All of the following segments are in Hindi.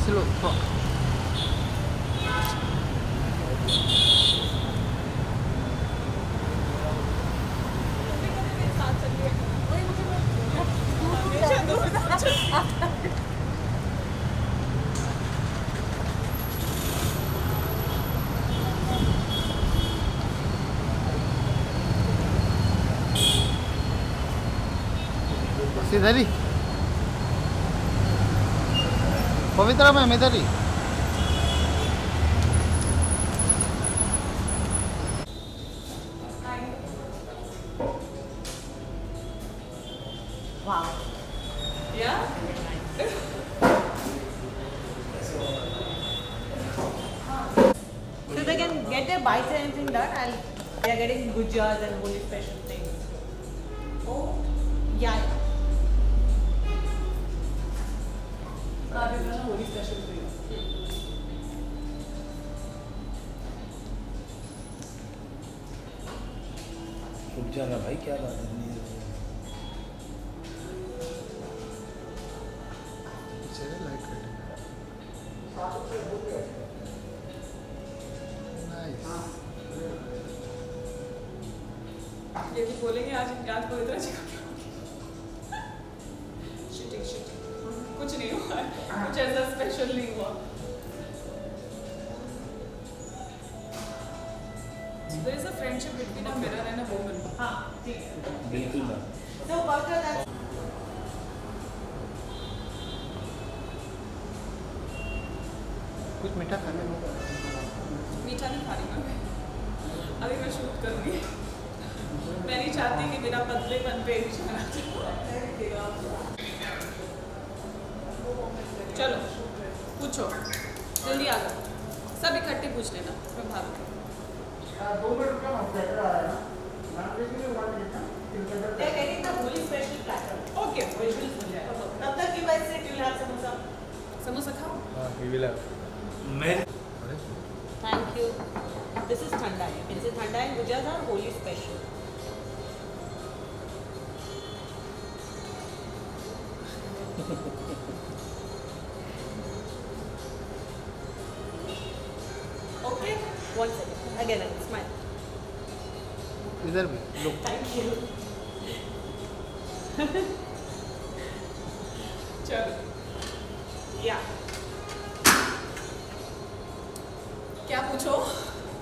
स्लो। इधर ही पवित्रा मैम, इधर ही। Wow. Yeah? So they can get their bites and anything done. They are getting gujars and holy special things. Oh, yeah. We've done a holy special for you. रुक जाना भाई, क्या बात है? ये भी बोलेंगे आज पवित्रा जी को क्या शिटिंग कुछ नहीं हुआ, कुछ ऐसा स्पेशल नहीं हुआ। There is a friendship between a mirror and a woman. हाँ, ठीक है. बिल्कुल ना। So Pavitra, that's कुछ मीठा खाने को। मीठा नहीं खा रही मैं, अभी मैं शूट करूँगी। मैं नहीं चाहती कि बिना पतलेपन पे जाना। चलो पूछो, जल्दी आ जाओ, सब इकट्ठे पूछ लेना, मैं भागूँ। they're getting the holy special platter. Okay, Visuals हो जाएगा. तब तक you guys sit, you'll have samosa. Samosa खाओ। मैं Thank you. This is Thandai. You can say Thandai and Gujas are holy special. Okay. One second. Again, smile. इधर भी लो। Thank you. चलो, Yeah. क्या पूछो?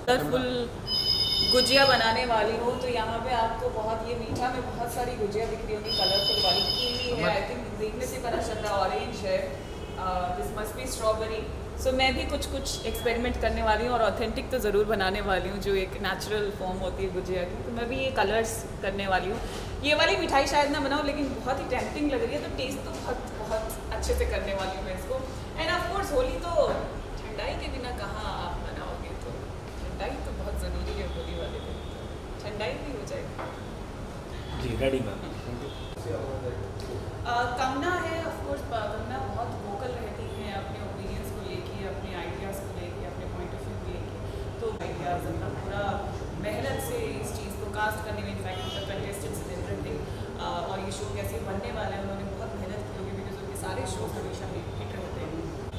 कलरफुल गुजिया बनाने वाली हूँ, तो यहाँ पे आपको बहुत ये मीठा में बहुत सारी गुजिया दिख रही होंगी कलरफुल वाली। कीवी है, आई थिंक देखने से पता चल रहा, ऑरेंज है, दिस मस्ट बी स्ट्रॉबेरी। सो मैं भी कुछ एक्सपेरिमेंट करने वाली हूँ और ऑथेंटिक तो ज़रूर बनाने वाली हूँ, जो एक नेचुरल फॉर्म होती है गुजिया की। तो मैं भी ये कलर्स करने वाली हूँ। ये वाली मिठाई शायद ना बनाऊँ, लेकिन बहुत ही टेम्पटिंग लग रही है, तो टेस्ट तो बहुत अच्छे से करने वाली हूँ मैं इसको। एंड ऑफकोर्स होली तो ठंडाई के बिना कहाँ आप बनाओगे, तो ठंडाई तो बहुत ज़रूरी है होली वाले दिन। ठंडाई भी हो जाएगी। जी रेडी मैम। कंगना है, ऑफकोर्स कंगना बहुत वोकल रहती है अपने ओपिनियंस को लेके, अपने आइडियाज़ को लेके, अपने पॉइंट ऑफ व्यू को लेके। तो आइडियाज़ अपना पूरा मेहनत से इस चीज़ को कास्ट करने में, इनफैक्ट कंटेस्टेंट्स एंड एवरीथिंग, और ये शो कैसे बनने वाला है, उन्होंने बहुत मेहनत की होगी, बिकॉज उनके सारे शोज हमेशा हिट रहते हैं।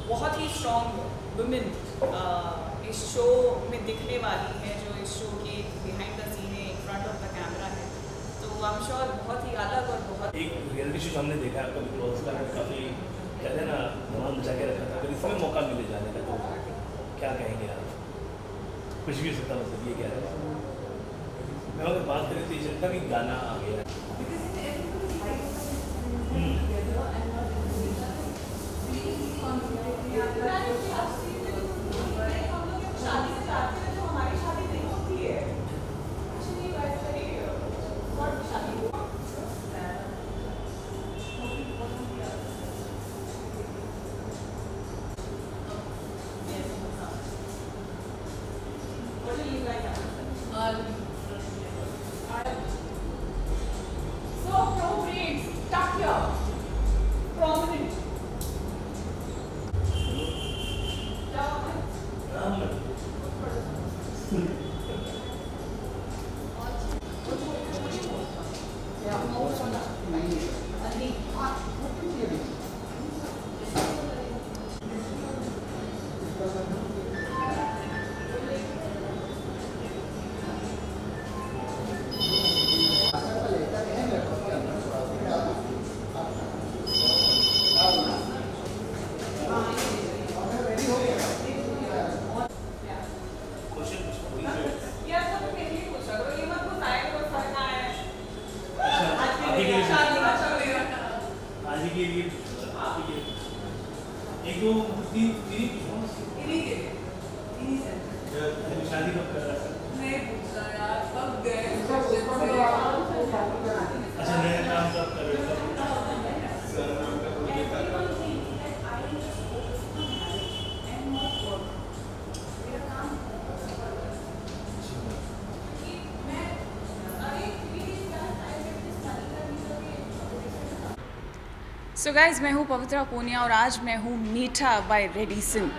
बहुत ही स्ट्रॉन्ग वुमेन इस शो में दिखने वाली है, जो इस शो के बिहाइंड द सीन है, in front of the camera है। तो आई एम श्योर बहुत ही अलग और बहुत एक रियलिटी शो हमने देखा है आपका, बिग बॉस का, काफ़ी कहते हैं ना धमाल मचा के रखा था। अगर इसमें मौका मिले जाने का तो क्या कहेंगे आप? कुछ भी हो सकता, मतलब ये क्या है? मैं अगर बात करें तो ये चलता भी गाना आ गया है। So appropriate, stuck here. ये एक दो तीन तीन शादी कब कर रहा है? नहीं पूछना यार, कब गए? अच्छा नया काम कब कर रहे हो? सो गाइज, मैं हूँ पवित्रा पूनिया और आज मैं हूँ मीठा बाय रेडिसन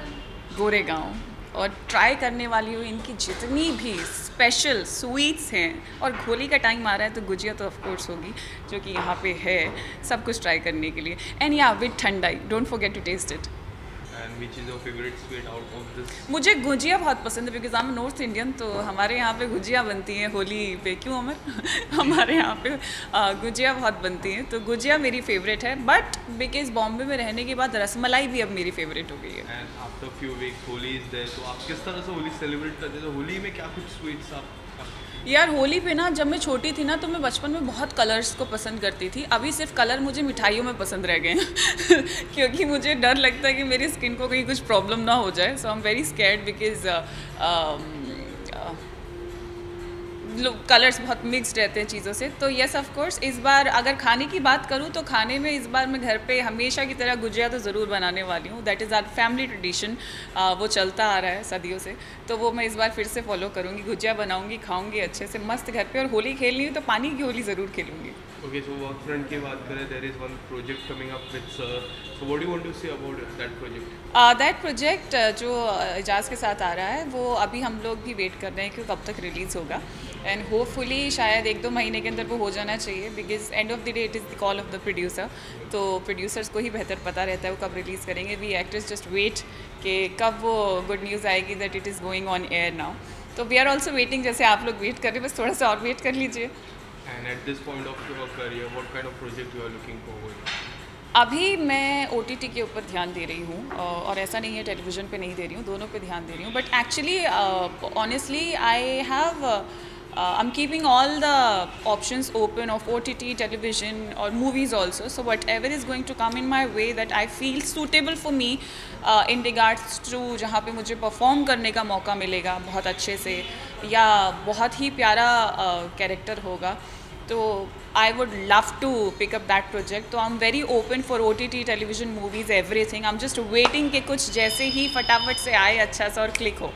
गोरेगांव और ट्राई करने वाली हूँ इनकी जितनी भी स्पेशल स्वीट्स हैं। और होली का टाइम आ रहा है तो गुजिया तो ऑफ कोर्स होगी, जो कि यहाँ पे है सब कुछ ट्राई करने के लिए। एंड या with thandai, don't forget to taste it. And which is your favorite sweet out of this? मुझे गुजिया बहुत पसंद है because I am north Indian, तो हमारे यहाँ पे गुजिया बनती है होली पे। क्यों अमर? हमारे यहाँ पे गुजिया बहुत बनती है, तो गुजिया मेरी फेवरेट है। बट बिकॉज बॉम्बे में रहने के बाद रसमलाई भी अब मेरी फेवरेट हो गई है। And after few weeks Holi is there, तो आप किस तरह से होली सेलिब्रेट करते हैं? तो होली में क्या कुछ स्वीट्स आप? यार होली पे ना, जब मैं छोटी थी ना तो मैं बचपन में बहुत कलर्स को पसंद करती थी। अभी सिर्फ कलर मुझे मिठाइयों में पसंद रह गए हैं क्योंकि मुझे डर लगता है कि मेरी स्किन को कहीं कुछ प्रॉब्लम ना हो जाए। So I am very scared because colours बहुत मिक्स्ड रहते हैं चीज़ों से। तो येस ऑफ कोर्स, इस बार अगर खाने की बात करूँ तो खाने में इस बार मैं घर पे हमेशा की तरह गुजिया तो ज़रूर बनाने वाली हूँ। That is our family tradition, वो चलता आ रहा है सदियों से। तो वो मैं इस बार फिर से फॉलो करूँगी, गुजिया बनाऊँगी, खाऊँगी अच्छे से मस्त घर पे। और होली खेलनी है तो पानी की होली ज़रूर खेलूँगी। Okay, so वर्क फ्रंट की बात करें, there is one project coming up with sir. So what do you want to say about that project? That project जो एजाज के साथ आ रहा है वो अभी हम लोग भी वेट कर रहे हैं कि कब तक रिलीज़ होगा। एंड होपफुली शायद 1-2 महीने के अंदर वो हो जाना चाहिए because end of the day it is the call of the producer. तो प्रोड्यूसर्स को ही बेहतर पता रहता है वो कब रिलीज़ करेंगे। वी एक्टर्स जस्ट वेट कि कब वो गुड न्यूज़ आएगी that it is going on air now. तो वी आर ऑल्सो वेटिंग, जैसे आप लोग वेट कर रहे हैं, बस थोड़ा सा और वेट कर लीजिए। And at this point of your career, what kind of project you are looking forward? अभी मैं OTT के ऊपर ध्यान दे रही हूँ और ऐसा नहीं है टेलीविज़न पे नहीं दे रही हूँ, दोनों पे ध्यान दे रही हूँ। But actually honestly I have I'm keeping all the options open of OTT, television or movies also. So whatever is going to come in my way that I feel suitable for me in regards to जहाँ पे मुझे परफॉर्म करने का मौका मिलेगा बहुत अच्छे से या बहुत ही प्यारा कैरेक्टर होगा, तो I would love to pick up that project. तो I'm very open for OTT, television, movies, everything. I'm just waiting कि कुछ जैसे ही फटाफट से आए अच्छा सा और क्लिक हो।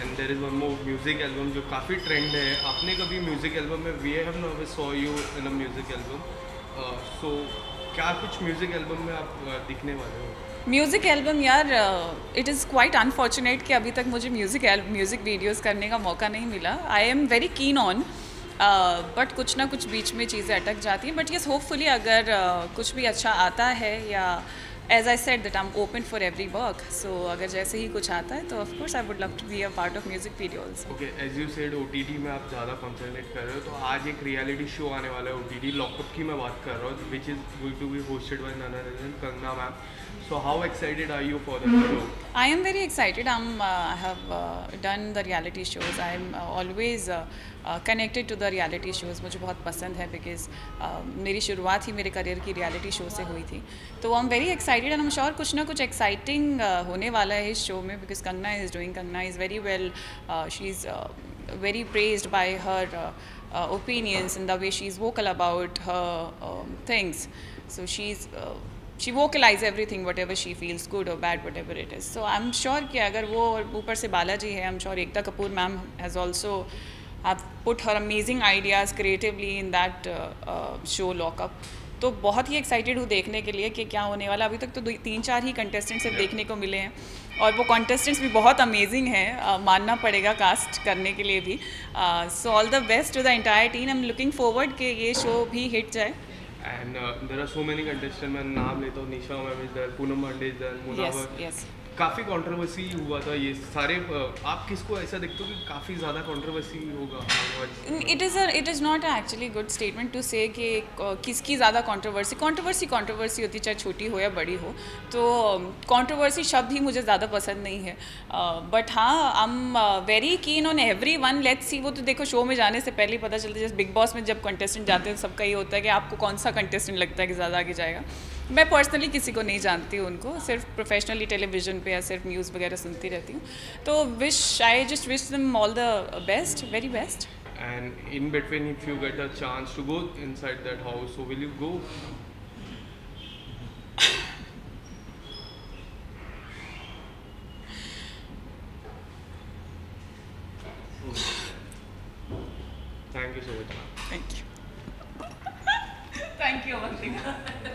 And there is one more music album जो काफ़ी ट्रेंड है। आपने कभी म्यूजिक एल्बम में we have never saw you in a music album. So क्या कुछ म्यूजिक एल्बम में आप दिखने वाले हो? म्यूज़िक एल्बम यार, इट इज़ क्वाइट अनफॉर्चुनेट कि अभी तक मुझे म्यूज़िक वीडियोस करने का मौका नहीं मिला। आई am very keen on, but कुछ ना कुछ बीच में चीज़ें अटक जाती हैं। बट येस, होपफुली अगर कुछ भी अच्छा आता है या as I said that I'm open for every work, so अगर जैसे ही कुछ आता है तो of course I would love to be a part of music videos. Okay, as you said OTT में आप ज़्यादा कंसंट्रेट कर रहे हो, तो आज एक रियलिटी शो आने वाला है OTT, लॉकअप की मैं बात कर रहा हूँ, which is going to be hosted by none other than Kangna ma'am. So how excited are you for the show? I am very excited. I have done the reality shows. I am always connected to the reality shows. मुझे बहुत पसंद है because मेरी शुरुआत ही मेरे करियर की रियलिटी शो से हुई थी। तो आई am very excited and I am sure कुछ ना कुछ एक्साइटिंग होने वाला है इस शो में because Kangna is very well, she is very praised by her opinions and the way she is vocal about her things. So she vocalize everything, whatever she feels, good or bad, whatever it is. So I'm sure कि अगर वो ऊपर से बालाजी है, I'm sure Ekta Kapoor ma'am has also have put her amazing ideas creatively in that show Lockup. तो बहुत ही एक्साइटेड हूँ देखने के लिए कि क्या होने वाला। अभी तक तो 3-4 ही कंटेस्टेंट सिर्फ देखने को मिले हैं और वो कंटेस्टेंट्स भी बहुत अमेजिंग हैं, मानना पड़ेगा कास्ट करने के लिए भी। So all the best to the entire team. I am looking forward कि ये शो भी हिट जाए। And there are so many contestants, मैं नाम लेता हूँ, Nisha ma'am is there, Poonam Pandey is there, Munawar. yes. काफ़ी कंट्रोवर्सी हुआ था ये सारे। आप किसको ऐसा देखते हो कि काफ़ी ज़्यादा कंट्रोवर्सी होगा? It is not actually good statement to say कि किसकी ज़्यादा कंट्रोवर्सी होती, चाहे छोटी हो या बड़ी हो। तो कंट्रोवर्सी शब्द ही मुझे ज़्यादा पसंद नहीं है। बट हाँ, आई am very keen on every one. Let's see. वो तो देखो शो में जाने से पहले ही पता चलता है। जैसे बिग बॉस में जब कंटेस्टेंट जाते हैं सबका ये होता है कि आपको कौन सा कंटेस्टेंट लगता है कि ज़्यादा आगे जाएगा। मैं पर्सनली किसी को नहीं जानती हूँ उनको, सिर्फ प्रोफेशनली टेलीविज़न पे या सिर्फ न्यूज़ वगैरह सुनती रहती हूँ. तो I just wish them all the best, very best. And in between, if you get a chance to go inside that house, so will you go? Thank you so much. Thank you. Thank you, Avantika.